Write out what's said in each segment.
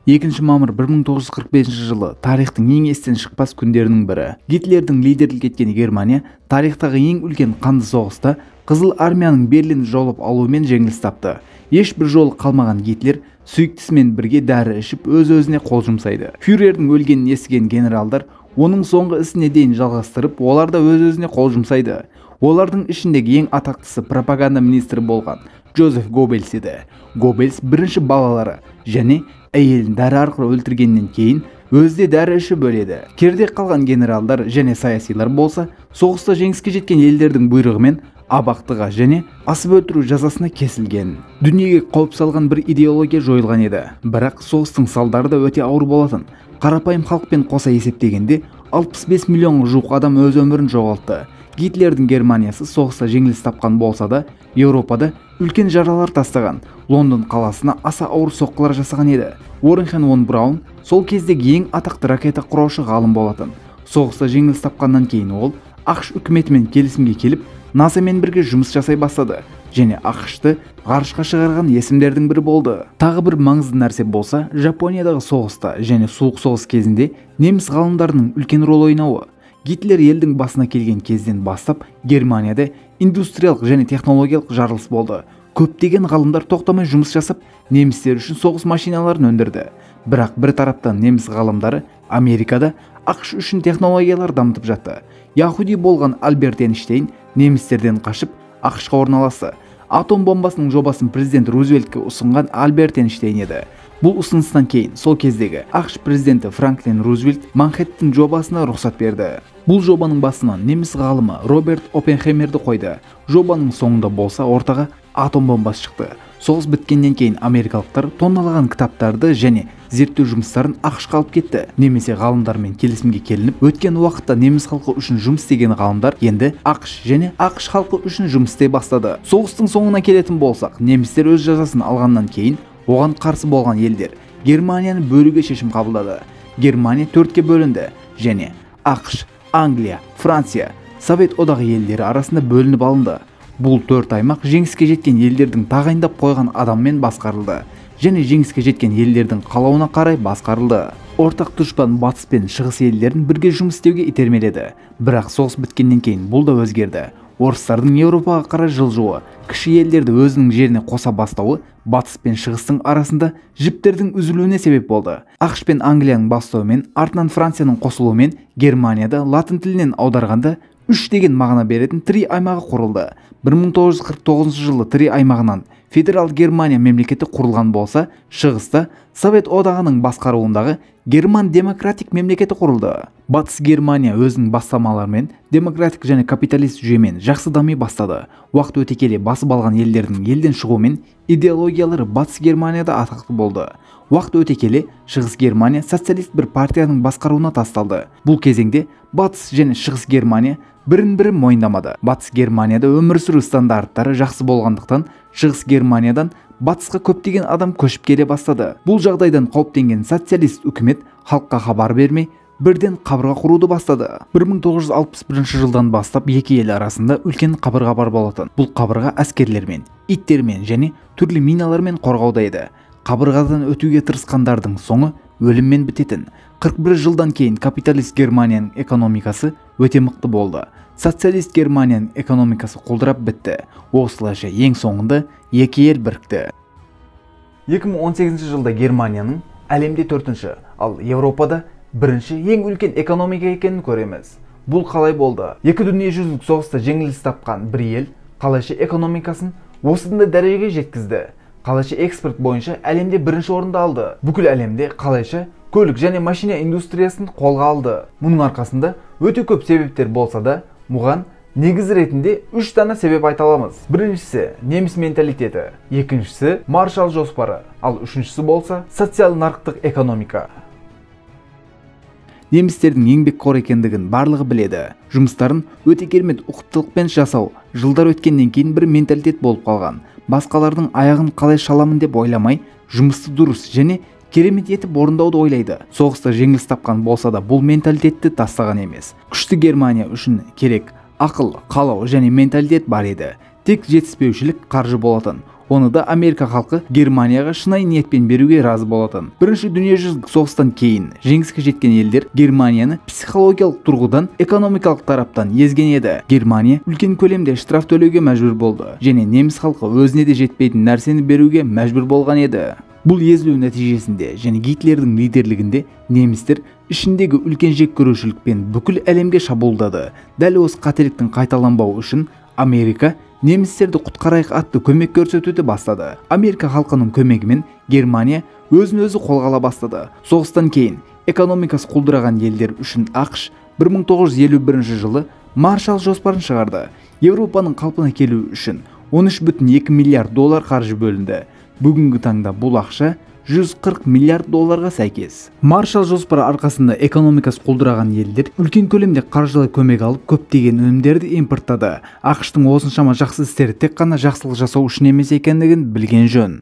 2 мамыр 1945 жылы тарихтың ең естен шықпас күндерінің бірі. Гитлердің лидерлік еткен Германия тарихтағы ең үлкен қанды соғыста Қызыл армияның Берлинді жаулап алуымен жеңіліс тапты. Ешбір жолы қалмаған Гитлер сүйіктісімен бірге дәрі ішіп өз-өзіне қол жұмсайды. Фюрердің өлгенін естіген генералдар оның соңғы ісіне дейін жалғастырып, олар да өз-өзіне қол жұмсайды. Олардың ішіндегі ең атақтысы пропаганда министрі болған Жозеф Гоббельс еді. Гоббельс бірінші балалары және әйелін дәрі арқылы өлтіргеннен кейін өзде дәрі ішіп өледі. Керде қалған генералдар және саясилар болса, соғыста жеңіске жеткен елдердің бұйрығымен абақтыға және асып өлтіру жазасына кесілген. Дүниеге қауіп салған бір идеология жойылған еді. Бірақ соғыстың салдары да өте ауыр болатын. Қарапайым халықпен қоса есептегенде 65 миллионға жуық адам өз өмірін жоғалтты. Гитлердің Германиясы соғыста жеңіліс тапқан болса да, Еуропада үлкен жаралар тастаған. Лондон қаласына аса ауыр соққылар жасаған еді. Уоррен фон Браун сол кездегі ең атақты ракета құраушы ғалым болатын. Соғыста жеңіліс тапқаннан кейін ол ақш үкіметімен келісімге келіп, НАСА-мен бірге жұмыс жасай бастады және ақшты ғарышқа шығарған есімдердің бірі болды. Тағы бір маңызды нәрсе болса, Жапониядағы соғыста және суық соғыс кезінде неміс ғалымдарының үлкен рол ойнауы. Гитлер елдің басына келген кезден бастап Германияда индустриялық және технологиялық жарылыс болды. Көптеген ғалымдар тоқтамай жұмыс жасап, немістер үшін соғыс машиналарын өндірді. Бірақ бір тараптан неміс ғалымдары Америкада ақш үшін технологиялар дамытып жатты. Яхуди болған Альберт Эйнштейн немістерден қашып ақшқа орналасты. Атом бомбасының жобасын президент Рузвельтке ұсынған Альберт Эйнштейн еді. Бұл ұсыныстан кейін сол кездегі ақш президенті Франклин Рузвельт Манхэттен жобасына рұқсат берді. Бұл жобаның басынан неміс ғалымы Роберт Оппенхеймерді қойды. Жобаның соңында болса ортаға атом бомбасы шықты. Соғыс біткеннен кейін америкалықтар тонналаған кітаптарды және зерттеу жұмыстарын ақшқа алып кетті. Немесе ғалымдармен келісімге келініп, өткен уақытта неміс халқы үшін жұмыс істеген ғалымдар енді ақш және ақш халқы үшін жұмыс істей бастады. Соғыстың соңына келетін болсақ, немістер өз жазасын алғаннан кейін оған қарсы болған елдер Германияны бөлуге шешім қабылдады. Германия 4-ке бөлінді және ақш, Англия, Франция, Совет одағы елдері арасында бөлініп алынды. Бұл 4 аймақ жеңіске жеткен елдердің тағайындап қойған адаммен басқарылды және жеңіске жеткен елдердің қалауына қарай басқарылды. Ортақ дұшпан батыс пен шығыс елдерін бірге жұмыс істеуге итермеледі. Бірақ соғыс біткеннен кейін бұл да өзгерді. Орыстардың Еуропаға қарай жылжуы, кіші елдерді өзінің жеріне қоса бастауы батыс пен шығыстың арасында жіптердің үзілуіне себеп болды. ақш пен Англияның бастауымен, артынан Францияның қосылуымен Германияда латын тілінен аударғанда 3 деген мағына беретін Три аймағы құрылды. 1949 жылы Три аймағынан федерал Германия мемлекеті құрылған болса, шығыста Совет одағының басқаруындағы Герман демократик мемлекеті құрылды. Батыс Германия өзінің бастамаларымен демократик және капиталист жүйемен жақсы дами бастады. Уақыт өте келе басып алған елдердің елден шығуымен идеологиялары Батыс Германияда атақты болды. Уақыт өте келе Шығыс Германия социалист бір партияның басқаруына тасталды. Бұл кезеңде Батыс және Шығыс Германия бірін-бірі мойындамады. Батыс Германияда өмір сүру стандарттары жақсы болғандықтан, Шығыс Германиядан батысқа көптеген адам көшіп келе бастады. Бұл жағдайдан қауіптенген социалист үкімет халыққа хабар бермей, бірден қабырға құруды бастады. 1961 жылдан бастап екі ел арасында үлкен қабырға бар болатын. Бұл қабырға әскерлермен, иттермен және түрлі миналармен қорғауда еді. Қабырғадан өтуге тырысқандардың соңы өліммен бітетін. 41 жылдан кейін капиталист Германияның экономикасы өте мықты болды. Социалист Германияның экономикасы құлдырап бітті. Осылайша ең соңында екі ел бірікті. 2018 жылда Германияның әлемде 4-ші, ал Еуропада 1-ші ең үлкен экономика екенін көреміз. Бұл қалай болды? Екі дүниежүзілік соғыста жеңіліс тапқан бір ел қалайша экономикасын осындай дәрежеге жеткізді? Қалайша экспорт бойынша әлемде 1-ші орынды алды? Бүкіл әлемде қалайша көлік және машина индустриясын қолға алды? Мұның арқасында өте көп себептер болса да, мұған негіз ретінде 3 дана себеп айта аламыз. Біріншісі неміс менталитеті, екіншісі Маршалл жоспары, ал үшіншісі болса социал нарықтық экономика. Немістердің еңбекқор екендігін барлығы біледі. Жұмыстарын өте керемет ұқыптылықпен жасау жылдар өткеннен кейін бір менталитет болып қалған. Басқалардың аяғын қалай шаламын деп ойламай, жұмысты дұрыс және керемет етіп орындауды ойлайды. Соғыста жеңіліс тапқан болса да, бұл менталитетті тастаған емес. Күшті Германия үшін керек ақыл, қалау және менталитет бар еді. Тек жетіспеушілік қаржы болатын. Оны да Америка халқы Германияға шынайы ниетпен беруге разы болатын. Бірінші дүниежүзілік соғыстан кейін жеңіске жеткен елдер Германияны психологиялық тұрғыдан, экономикалық тараптан езген еді. Германия үлкен көлемде штраф төлеуге мәжбүр болды, және неміс халқы өзіне де жетпейтін нәрсені беруге мәжбүр болған еді. Бұл езілу нәтижесінде және Гитлердің лидерлігінде немістер ішіндегі үлкен жек көрушілікпен бүкіл әлемге шабуылдады. Дәл осы қателіктің қайталанбауы үшін Америка немістерді құтқарайық атты көмек көрсетуді бастады. Америка халқының көмегімен Германия өзін-өзі қолға ала бастады. Соғыстан кейін экономикасы құлдыраған елдер үшін ақш 1951 жылы Маршалл жоспарын шығарды. Еуропаның қалпына келу үшін 13,2 миллиард доллар қаржы бөлінді. Бүгінгі таңда бұл ақша 140 миллиард долларға сәйкес. Маршалл жоспары арқасында экономикасы құлдыраған елдер үлкен көлемде қаржылай көмек алып, көптеген өнімдерді импорттады. ақш-тың осыншама жақсы істері тек қана жақсылық жасау үшін емес екендігін білген жөн.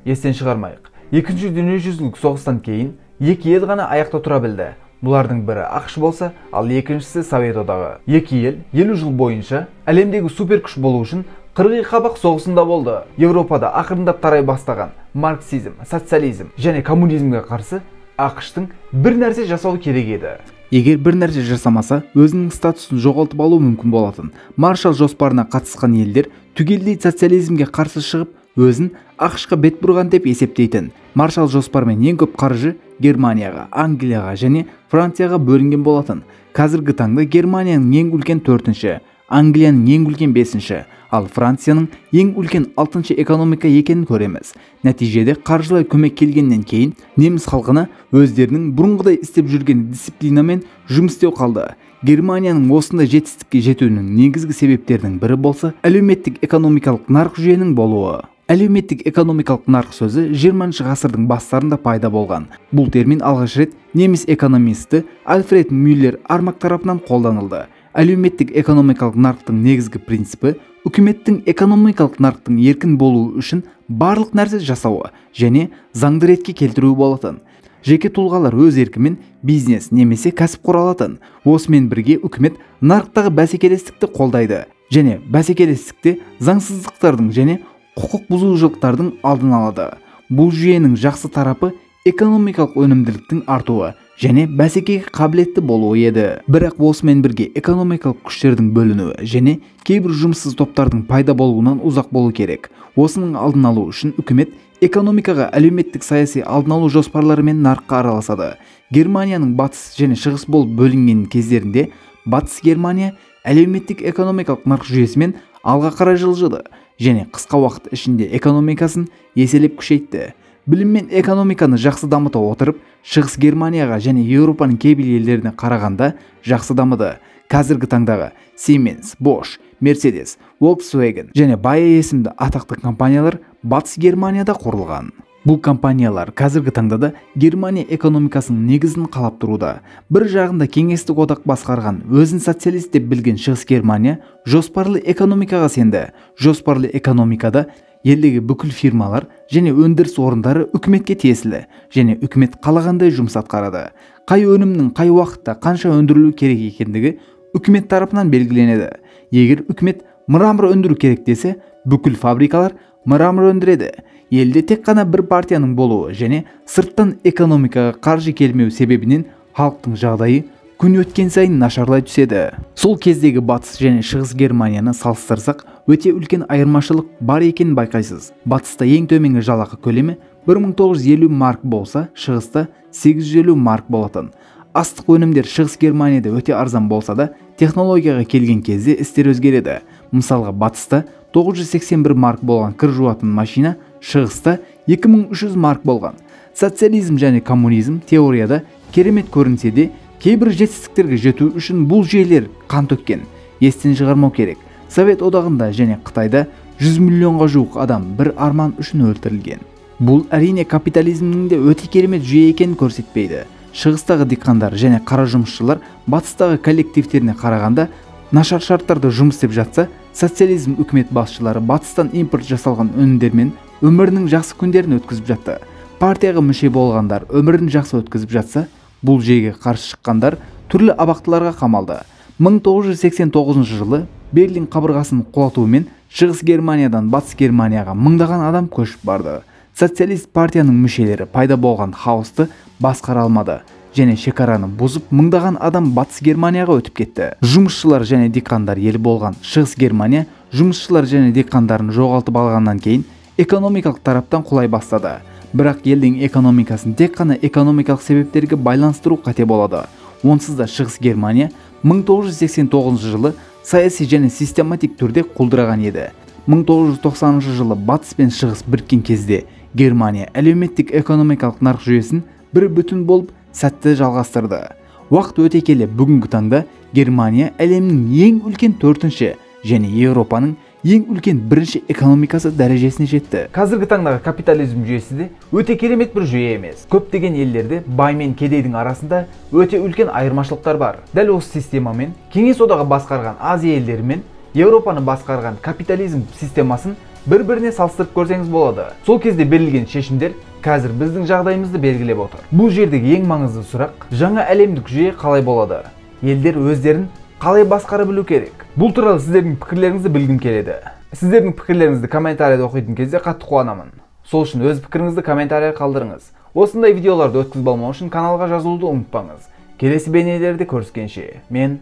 Естен шығармайық. Екінші дүниежүзілік соғыстан кейін екі ел ғана аяқта тұра білді. Бұлардың бірі ақш болса, ал екіншісі Совет одағы. Екі ел 50 жыл бойынша әлемдегі суперкүш болу үшін қырғи қабақ соғысында болды. Еуропада ақырындап тарай бастаған марксизм, социализм және коммунизмге қарсы ақш-тың бір нәрсе жасау керек еді. Егер бір нәрсе жасамаса, өзінің статусын жоғалтып алу мүмкін болатын. Маршалл жоспарына қатысқан елдер түгелдей социализмге қарсы шығып, өзін ақш-қа бет бұрған деп есептейтін. Маршалл жоспарымен ең көп қаржы Германияға, Англияға және Францияға бөлінген болатын. Қазіргі таңда Германияның ең үлкен 4-ші, Англияның ең үлкен 5-ші, ал Францияның ең үлкен 6-ші экономика екенін көреміз. Нәтижеде қаржылай көмек келгеннен кейін неміс халқына өздерінің бұрынғыдай істеп жүрген дисциплинамен жұмыс істеу қалды. Германияның осындай жетістікке жетуінің негізгі себептерінің бірі болса, әлеуметтік экономикалық нарық жүйенің болуы. Әлеуметтік экономикалық нарық сөзі 20-шы ғасырдың бастарында пайда болған. Бұл термин алғаш рет неміс экономисті Альфред Мюллер Армак тарапынан қолданылды. Әлеуметтік экономикалық нарықтың негізгі принципі үкіметтің экономикалық нарықтың еркін болуы үшін барлық нәрсе жасауы және заңды ретке келтіруі болатын. Жеке тұлғалар өз еркімен бизнес немесе кәсіп құра алатын. Осымен бірге үкімет нарықтағы бәсекелестікті қолдайды және бәсекелестікте заңсыздықтардың және құқық бұзушылықтардың алдын алады. Бұл жүйенің жақсы тарапы экономикалық өнімділіктің артуы және бәсекеге қабілетті болуы еді. Бірақ осымен бірге экономикалық күштердің бөлінуі және кейбір жұмыссыз топтардың пайда болуынан ұзақ болу керек. Осының алдын алу үшін үкімет экономикаға әлеуметтік саяси алдын алу жоспарларымен нарыққа араласады. Германияның батыс және шығыс болып бөлінген кездерінде батыс Германия әлеуметтік экономикалық нарық жүйесімен алға қарай жылжыды және қысқа уақыт ішінде экономикасын еселеп күшейтті. Білім мен экономиканы жақсы дамыта отырып, шығыс Германияға және Еуропаның кейбір елдеріне қарағанда жақсы дамыды. Қазіргі таңдағы Siemens, Bosch, Mercedes, Volkswagen және Bayer есімді атақты компаниялар батыс Германияда құрылған. Бұл компаниялар қазіргі таңда да Германия экономикасының негізін қалап тұруда. Бір жағында кеңестік одақ басқарған, өзін социалист деп білген шығыс Германия жоспарлы экономикаға сенді. Жоспарлы экономикада елдегі бүкіл фирмалар және өндіріс орындары үкіметке тиесілі және үкімет қалағандай жұмыс атқарады. Қай өнімнің қай уақытта қанша өндірілу керек екендігі үкімет тарапынан белгіленеді. Егер үкімет мрамор өндіру керек десе, бүкіл фабрикалар мрамор өндіреді. Елде тек қана бір партияның болуы және сырттан экономикаға қаржы келмеу себебінен халықтың жағдайы күн өткен сайын нашарлай түседі. Сол кездегі батыс және шығыс Германияны салыстырсақ, өте үлкен айырмашылық бар екенін байқайсыз. Батыста ең төменгі жалақы көлемі 1950 марк болса, шығыста 850 марк болатын. Астық өнімдер шығыс Германияда өте арзан болса да, технологияға келген кезде істер өзгереді. Мысалға, батыста 981 марк болған кір жуатын машина шығыста 2300 марк болған. Социализм және коммунизм теорияда керемет көрінсе де, кейбір жетістіктерге жету үшін бұл жүйелер қан төккен. Естен шығармау керек. Совет одағында және Қытайда 100 миллионға жуық адам бір арман үшін өлтірілген. Бұл әрине капитализмнің де өте керемет жүйе екенін көрсетпейді. Шығыстағы диқандар және қара жұмысшылар батыстағы коллективтеріне қарағанда нашар шарттарда жұмыс істеп жатса, социализм үкімет басшылары батыстан импорт жасалған өнімдермен өмірінің жақсы күндерін өткізіп жатты. Партияға мүше болғандар өмірін жақсы өткізіп жатса, бұл жүйеге қарсы шыққандар түрлі абақтыларға қамалды. 1989 жылы Берлин қабырғасының құлатуымен Шығыс Германиядан Батыс Германияға мыңдаған адам көшіп барды. Социалист партияның мүшелері пайда болған хаосты басқара алмады және шекараны бұзып мыңдаған адам Батыс Германияға өтіп кетті. Жұмысшылар және диқандар елі болған Шығыс Германия жұмысшылар және диқандарын жоғалтып алғаннан кейін экономикалық тараптан құлай бастады. Бірақ елдің экономикасын тек қана экономикалық себептерге байланыстыру қате болады. Онсыз да Шығыс Германия 1989 жылы саяси және систематик түрде құлдыраған еді. 1990 жылы Батыс пен Шығыс біріккен кезде Германия әлеуметтік экономикалық нарық жүйесін бір бүтін болып сәтті жалғастырды. Уақыт өте келе бүгінгі таңда Германия әлемнің ең үлкен 4-ші және Еуропаның ең үлкен 1-ші экономикасы дәрежесіне жетті. Қазіргі таңдағы капитализм жүйесі де өте керемет бір жүйе емес. Көптеген елдерде бай мен кедейдің арасында өте үлкен айырмашылықтар бар. Дәл осы системамен Кеңес одағы басқарған Азия елдері мен Еуропаны басқарған капитализм системасын бір-біріне салыстырып көрсеңіз болады. Сол кезде берілген шешімдер қазір біздің жағдайымызды белгілеп отыр. Бұл жердегі ең маңызды сұрақ жаңа әлемдік жүйе қалай болады? Елдер өздерін қалай басқара білу керек? Бұл туралы сіздердің пікірлеріңізді білгім келеді. Сіздердің пікірлеріңізді комментарийда оқитын кезде қатты қуанамын. Сол үшін өз пікіріңізді комментарийға қалдырыңыз. Осындай видеоларды өткізіп алмау үшін каналға жазылуды ұмытпаңыз. Келесі бейнелерде көріскенше, мен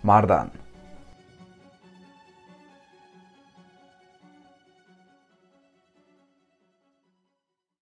Мардан.